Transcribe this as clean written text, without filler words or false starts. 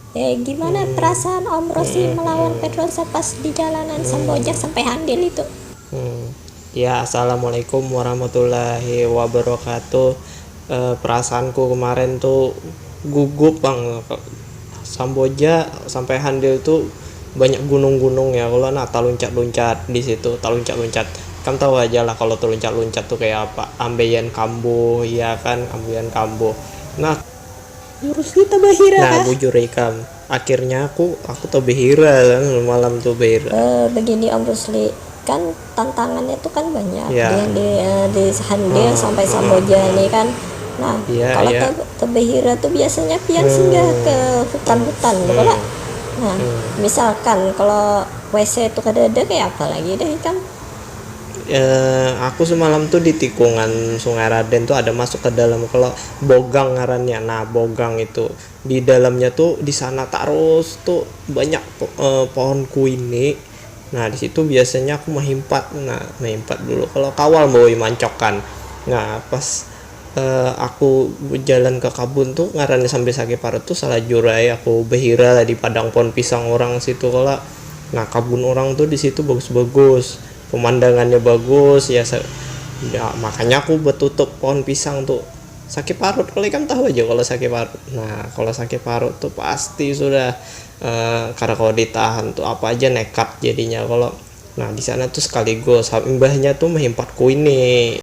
Gimana perasaan Om Rosi melawan Pedrosa pas di jalanan Samboja sampai handil itu? Hmm. Ya, assalamualaikum warahmatullahi wabarakatuh. Perasaanku kemarin tuh gugup bang. Samboja sampai Handil tuh banyak gunung-gunung ya. Kalau nah tak loncat-loncat di situ, tak loncat-loncat. Kan tahu aja lah kalau tuh loncat-loncat tuh kayak apa. Ambeien Kambuh, ya kan, Ambeien Kambuh. Nah, Jurus kita Bahira nah kah? bujur ikam. Akhirnya aku tuh behira kan, malam tuh behira. Begini Om Rusli, kan tantangannya tuh kan banyak Ya, di Handil hmm, sampai hmm, Samboja hmm. nih kan. Nah, Iya, kalau iya. Tebehira tuh biasanya pian singgah Hmm, ke hutan-hutan gitu lah. hmm, Nah, hmm. misalkan kalau WC itu kada ada kayak apa lagi deh kan? Aku semalam tuh di tikungan Sungai Raden tuh ada masuk ke dalam, kalau bogang ngarannya. Nah, bogang itu di dalamnya tuh di sana terus tuh banyak pohon kuini. Nah, di situ biasanya aku mahimpat. Nah, mahimpat dulu kalau kawal mau mancokan. Nah, pas aku jalan ke kabun tuh ngarannya sampai sakit parut tuh salah jurai, aku behira di padang pohon pisang orang situ kalau. Nah, kabun orang tuh di situ bagus-bagus, pemandangannya bagus ya, ya makanya aku betutup pohon pisang tuh. Sakit parut, kalian kan tahu aja kalau sakit parut. Nah, kalau sakit parut tuh pasti sudah karena kalau ditahan tuh apa aja nekat jadinya kalau. Nah, di sana tuh sekaligus imbahnya tuh menghimpatku ini.